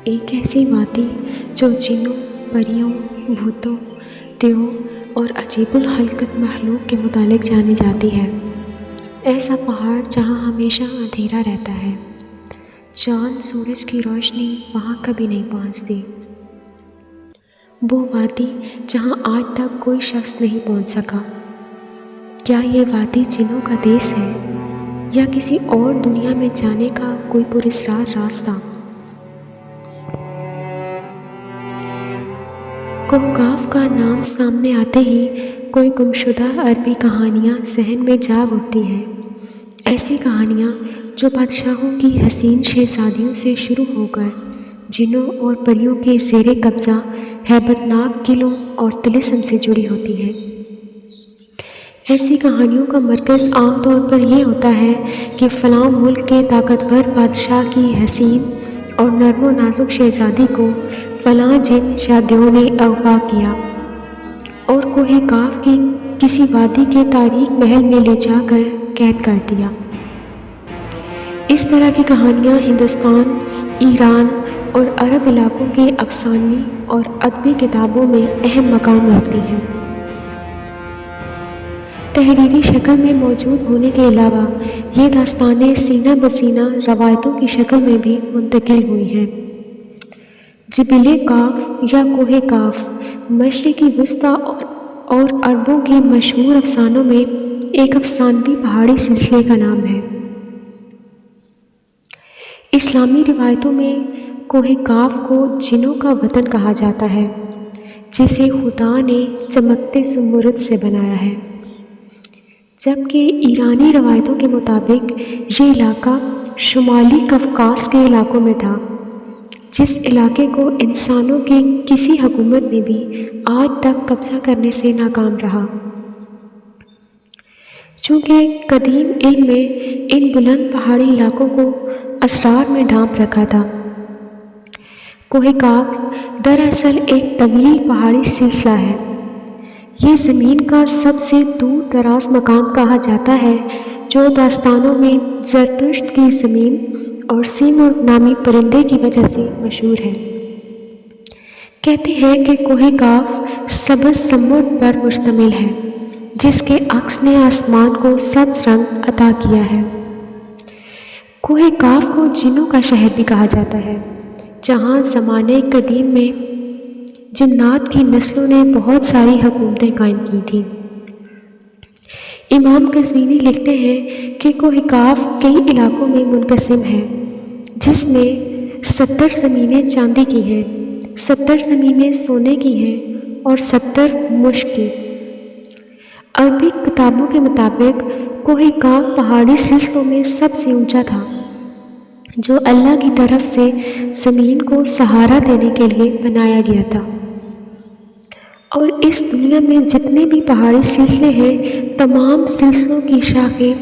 ایک ایسی وادی جو جنوں، پریوں، بھوتوں، دیووں اور عجیب الخلقت مخلوق کے متعلق جانی جاتی ہے۔ ایسا پہاڑ جہاں ہمیشہ اندھیرا رہتا ہے، چاند سورج کی روشنی وہاں کبھی نہیں پہنچتی۔ وہ وادی جہاں آج تک کوئی شخص نہیں پہنچ سکا۔ کیا یہ وادی جنوں کا دیس ہے یا کسی اور دنیا میں جانے کا کوئی پراسرار راستہ؟ کوہکاف کا نام سامنے آتے ہی کوئی گمشدہ عربی کہانیاں ذہن میں جاگ اٹھتی ہیں۔ ایسی کہانیاں جو بادشاہوں کی حسین شہزادیوں سے شروع ہو کر جنوں اور پریوں کے زیر قبضہ ہیبت ناک قلعوں اور طلسم سے جڑی ہوتی ہیں۔ ایسی کہانیوں کا مرکز عام طور پر یہ ہوتا ہے کہ فلاں ملک کے طاقتور بادشاہ کی حسین اور نرم و نازک شہزادی کو فلاں جن یا دیو نے اغوا کیا اور کوہ کاف کی کسی وادی کے تاریک محل میں لے جا کر قید کر دیا۔ اس طرح کی کہانیاں ہندوستان، ایران اور عرب علاقوں کے افسانوی اور ادبی کتابوں میں اہم مقام رکھتی ہیں۔ تحریری شکل میں موجود ہونے کے علاوہ یہ داستانیں سینہ بسینہ روایتوں کی شکل میں بھی منتقل ہوئی ہیں۔ جبل کاف یا کوہ کاف مشرقی وسطیٰ اور عربوں کے مشہور افسانوں میں ایک افسانوی پہاڑی سلسلے کا نام ہے۔ اسلامی روایتوں میں کوہ کاف کو جنوں کا وطن کہا جاتا ہے، جسے خدا نے چمکتے زمرد سے بنایا ہے، جبکہ ایرانی روایتوں کے مطابق یہ علاقہ شمالی قفقاز کے علاقوں میں تھا، جس علاقے کو انسانوں کی کسی حکومت نے بھی آج تک قبضہ کرنے سے ناکام رہا۔ چونکہ قدیم علم میں ان بلند پہاڑی علاقوں کو اسرار میں ڈھانپ رکھا تھا، کوہ کاف دراصل ایک طویل پہاڑی سلسلہ ہے۔ یہ زمین کا سب سے دور دراز مقام کہا جاتا ہے، جو داستانوں میں زرتشت کی زمین اور سیمرغ نامی پرندے کی وجہ سے مشہور ہے۔ کہتے ہیں کہ کوہ کاف سبز زمرد پر مشتمل ہے، جس کے عکس نے آسمان کو سبز رنگ عطا کیا ہے۔ کوہ کاف کو جنوں کا شہر بھی کہا جاتا ہے، جہاں زمانے قدیم میں جنات کی نسلوں نے بہت ساری حکومتیں قائم کی تھیں۔ امام قزوینی لکھتے ہیں کہ کوہ کاف کئی علاقوں میں منقسم ہے، جس میں 70 زمینیں چاندی کی ہیں، 70 زمینیں سونے کی ہیں اور 70 مشک کی۔ عربی کتابوں کے مطابق کوہ کاف پہاڑی سلسلوں میں سب سے اونچا تھا، جو اللہ کی طرف سے زمین کو سہارا دینے کے لیے بنایا گیا تھا۔ اور اس دنیا میں جتنے بھی پہاڑی سلسلے ہیں، تمام سلسلوں کی شاخیں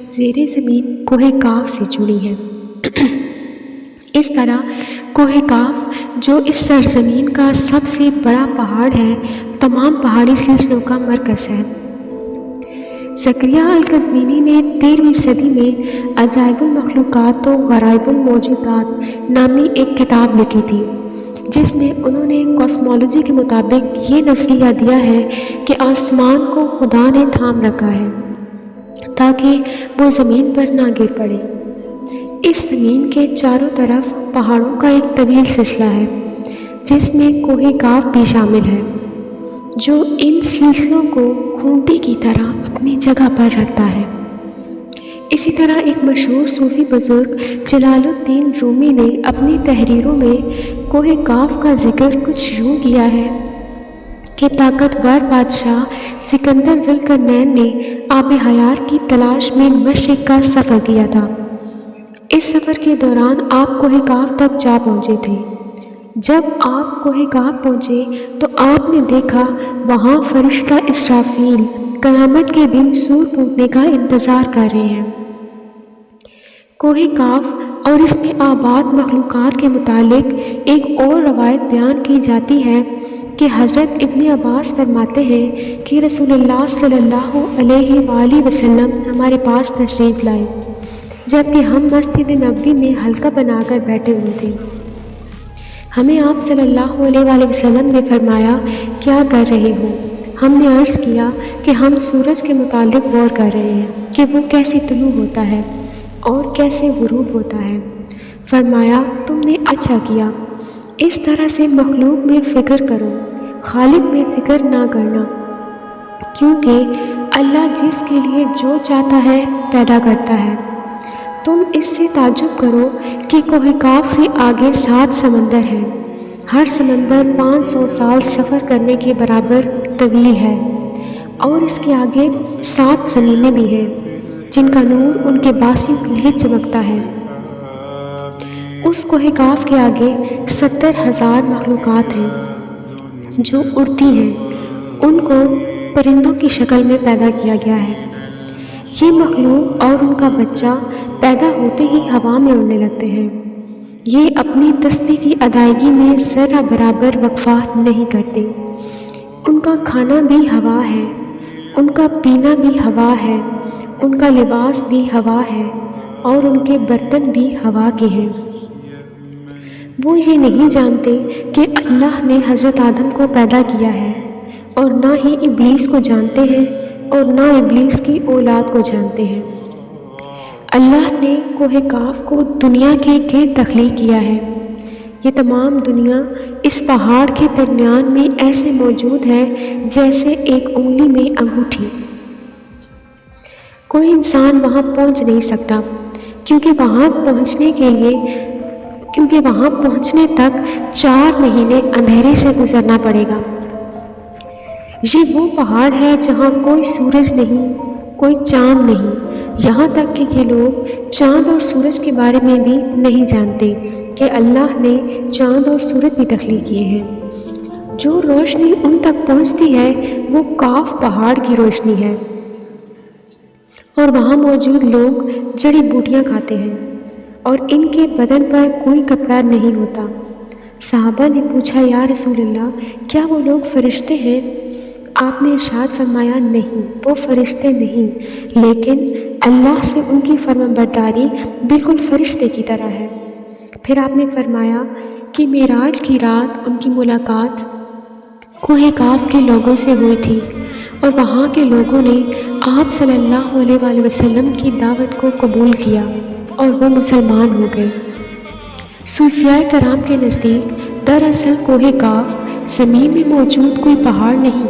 زیر زمین کوہ کاف سے جڑی ہیں۔ اس طرح کوہ کاف، جو اس سرزمین کا سب سے بڑا پہاڑ ہے، تمام پہاڑی سلسلوں کا مرکز ہے۔ زکریا القزوینی نے 13ویں صدی میں عجائب المخلوقات و غرائب الموجودات نامی ایک کتاب لکھی تھی، جس میں انہوں نے کاسمولوجی کے مطابق یہ نظریہ دیا ہے کہ آسمان کو خدا نے تھام رکھا ہے تاکہ وہ زمین پر نہ گر پڑے۔ اس زمین کے چاروں طرف پہاڑوں کا ایک طویل سلسلہ ہے، جس میں کوہ کاف بھی شامل ہے، جو ان سلسلوں کو کھونٹی کی طرح اپنی جگہ پر رکھتا ہے۔ اسی طرح ایک مشہور صوفی بزرگ جلال الدین رومی نے اپنی تحریروں میں کوہ کاف کا ذکر کچھ یوں کیا ہے کہ طاقتور بادشاہ سکندر ذوالقرنین نے آب حیات کی تلاش میں مشرق کا سفر کیا تھا۔ اس سفر کے دوران آپ کوہ کاف تک جا پہنچے تھے۔ جب آپ کوہ کاف پہنچے تو آپ نے دیکھا وہاں فرشتہ اسرافیل قیامت کے دن سور پھونکنے کا انتظار کر رہے ہیں۔ کوہ کاف اور اس میں آباد مخلوقات کے متعلق ایک اور روایت بیان کی جاتی ہے کہ حضرت ابن عباس فرماتے ہیں کہ رسول اللہ صلی اللہ علیہ وآلہ وسلم ہمارے پاس تشریف لائے، جبکہ ہم مسجد نبوی میں حلقہ بنا کر بیٹھے ہوئے تھے۔ ہمیں آپ صلی اللہ علیہ وآلہ وسلم نے فرمایا کیا کر رہے ہو؟ ہم نے عرض کیا کہ ہم سورج کے متعلق غور کر رہے ہیں کہ وہ کیسے طلوع ہوتا ہے اور کیسے غروب ہوتا ہے۔ فرمایا تم نے اچھا کیا، اس طرح سے مخلوق میں فکر کرو، خالق میں فکر نہ کرنا، کیونکہ اللہ جس کے لیے جو چاہتا ہے پیدا کرتا ہے۔ تم اس سے تعجب کرو کہ کوہ کاف سے آگے 7 سمندر ہیں، ہر سمندر 500 سال سفر کرنے کے برابر طویل ہے، اور اس کے آگے 7 زمینیں بھی ہیں جن کا نور ان کے باسیوں کے لیے چمکتا ہے۔ اس کوہ کاف کے آگے 70,000 مخلوقات ہیں جو اڑتی ہیں، ان کو پرندوں کی شکل میں پیدا کیا گیا ہے۔ یہ مخلوق اور ان کا بچہ پیدا ہوتے ہی ہوا میں اڑنے لگتے ہیں۔ یہ اپنی تسبیح کی ادائیگی میں ذرہ برابر وقفہ نہیں کرتے۔ ان کا کھانا بھی ہوا ہے، ان کا پینا بھی ہوا ہے، ان کا لباس بھی ہوا ہے، اور ان کے برتن بھی ہوا کے ہیں۔ وہ یہ نہیں جانتے کہ اللہ نے حضرت آدم کو پیدا کیا ہے، اور نہ ہی ابلیس کو جانتے ہیں اور نہ ابلیس کی اولاد کو جانتے ہیں۔ اللہ نے کوہ کاف کو دنیا کے گرد تخلیق کیا ہے۔ یہ تمام دنیا اس پہاڑ کے درمیان میں ایسے موجود ہے جیسے ایک انگلی میں انگوٹھی۔ کوئی انسان وہاں پہنچ نہیں سکتا، کیونکہ وہاں پہنچنے تک 4 مہینے اندھیرے سے گزرنا پڑے گا۔ یہ وہ پہاڑ ہے جہاں کوئی سورج نہیں، کوئی چاند نہیں، یہاں تک کہ یہ لوگ چاند اور سورج کے بارے میں بھی نہیں جانتے کہ اللہ نے چاند اور سورج بھی تخلیق کیے ہیں۔ جو روشنی ان تک پہنچتی ہے وہ کاف پہاڑ کی روشنی ہے، اور وہاں موجود لوگ جڑی بوٹیاں کھاتے ہیں، اور ان کے بدن پر کوئی کپڑا نہیں ہوتا۔ صحابہ نے پوچھا یا رسول اللہ، کیا وہ لوگ فرشتے ہیں؟ آپ نے ارشاد فرمایا نہیں، وہ فرشتے نہیں، لیکن اللہ سے ان کی فرمانبرداری بالکل فرشتے کی طرح ہے۔ پھر آپ نے فرمایا کہ معراج کی رات ان کی ملاقات کوہ کاف کے لوگوں سے ہوئی تھی، اور وہاں کے لوگوں نے آپ صلی اللہ علیہ وآلہ وسلم کی دعوت کو قبول کیا اور وہ مسلمان ہو گئے۔ صوفیاء کرام کے نزدیک دراصل کوہ کاف زمین میں موجود کوئی پہاڑ نہیں،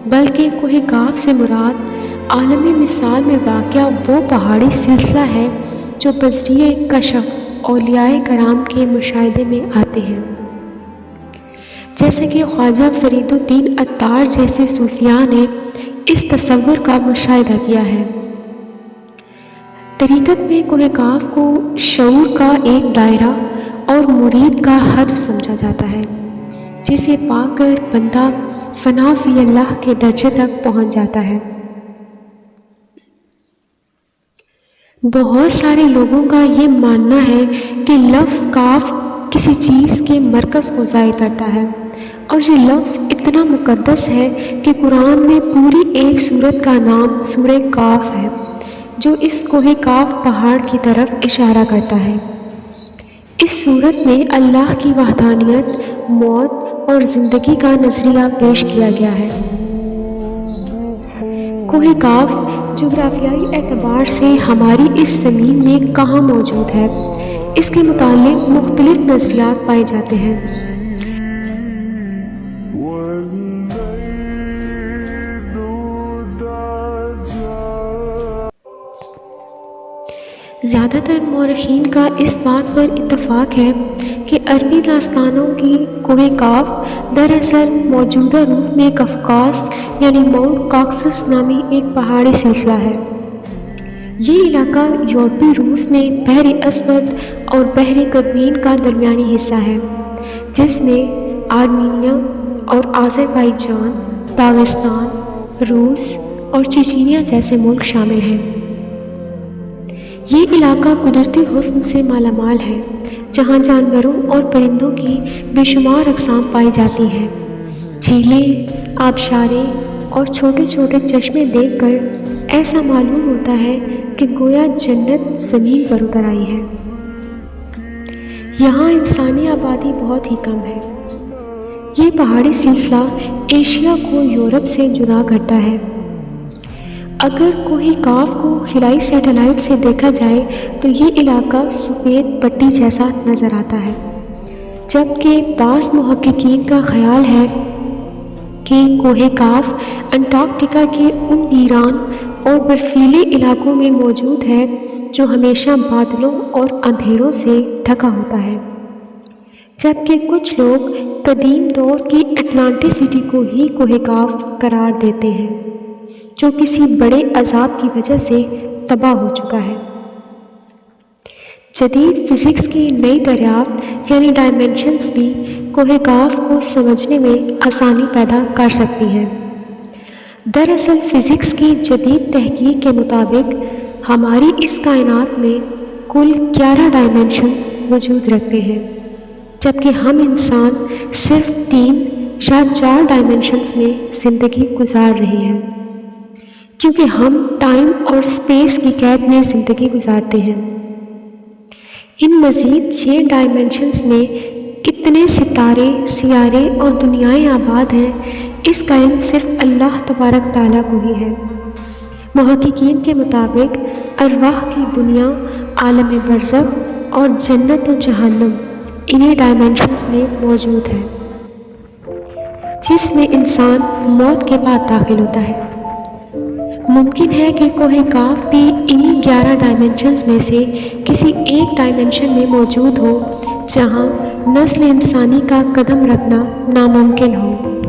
بلکہ کوہ کاف سے مراد عالمی مثال میں واقع وہ پہاڑی سلسلہ ہے جو بذریعہ کشف اولیاء کرام کے مشاہدے میں آتے ہیں، جیسے کہ خواجہ فرید الدین عطار جیسے صوفیاء نے اس تصور کا مشاہدہ کیا ہے۔ طریقت میں کوہ کاف کو شعور کا ایک دائرہ اور مرید کا ہدف سمجھا جاتا ہے، جسے پا کر بندہ فنا فی اللہ کے درجے تک پہنچ جاتا ہے۔ بہت سارے لوگوں کا یہ ماننا ہے کہ لفظ کاف کسی چیز کے مرکز کو ظاہر کرتا ہے، اور یہ لفظ اتنا مقدس ہے کہ قرآن میں پوری ایک سورت کا نام سورہ کاف ہے، جو اس کوہ کاف پہاڑ کی طرف اشارہ کرتا ہے۔ اس سورت میں اللہ کی وحدانیت، موت اور زندگی کا نظریہ پیش کیا گیا ہے۔ کوہ کاف جغرافیائی اعتبار سے ہماری اس زمین میں کہاں موجود ہے، اس کے متعلق مختلف نظریات پائے جاتے ہیں۔ زیادہ تر مورخین کا اس بات پر اتفاق ہے کہ عربی داستانوں کی کوہ کاف دراصل موجودہ روپ میں قفقاز یعنی ماؤنٹ کاکسس نامی ایک پہاڑی سلسلہ ہے۔ یہ علاقہ یورپی روس میں بحر اسود اور بحر قزوین کا درمیانی حصہ ہے، جس میں آرمینیا اور آذربائیجان، داغستان، روس اور چیچینیا جیسے ملک شامل ہیں۔ یہ علاقہ قدرتی حسن سے مالا مال ہے، جہاں جانوروں اور پرندوں کی بے شمار اقسام پائی جاتی ہیں۔ جھیلیں، آبشاریں اور چھوٹے چھوٹے چشمے دیکھ کر ایسا معلوم ہوتا ہے کہ گویا جنت زمین پر اتر آئی ہے۔ یہاں انسانی آبادی بہت ہی کم ہے۔ یہ پہاڑی سلسلہ ایشیا کو یورپ سے جدا کرتا ہے۔ اگر کوہ کاف کو خلائی سیٹلائٹ سے دیکھا جائے تو یہ علاقہ سفید پٹی جیسا نظر آتا ہے، جبکہ بعض محققین کا خیال ہے کہ کوہ کاف انٹارکٹیکا کے ان ویران اور برفیلے علاقوں میں موجود ہے جو ہمیشہ بادلوں اور اندھیروں سے ڈھکا ہوتا ہے، جبکہ کچھ لوگ قدیم دور کی اٹلانٹسٹی کو ہی کوہ کاف قرار دیتے ہیں جو کسی بڑے عذاب کی وجہ سے تباہ ہو چکا ہے۔ جدید فزکس کی نئی دریافت یعنی ڈائمینشنز بھی کوہ کاف کو سمجھنے میں آسانی پیدا کر سکتی ہے۔ دراصل فزکس کی جدید تحقیق کے مطابق ہماری اس کائنات میں کل 11 ڈائمینشنز وجود رکھتے ہیں، جبکہ ہم انسان صرف 3 یا 4 ڈائمینشنز میں زندگی گزار رہے ہیں، کیونکہ ہم ٹائم اور سپیس کی قید میں زندگی گزارتے ہیں۔ ان مزید 6 ڈائمینشنز میں کتنے ستارے، سیارے اور دنیائیں آباد ہیں، اس کا علم صرف اللہ تبارک تعالیٰ کو ہی ہے۔ محققین کے مطابق ارواح کی دنیا، عالم برزخ اور جنت و جہنم انہی ڈائمینشنز میں موجود ہے، جس میں انسان موت کے بعد داخل ہوتا ہے۔ ممکن ہے کہ کوہ کاف بھی انہی 11 ڈائمینشنز میں سے کسی ایک ڈائمینشن میں موجود ہو جہاں نسل انسانی کا قدم رکھنا ناممکن ہو۔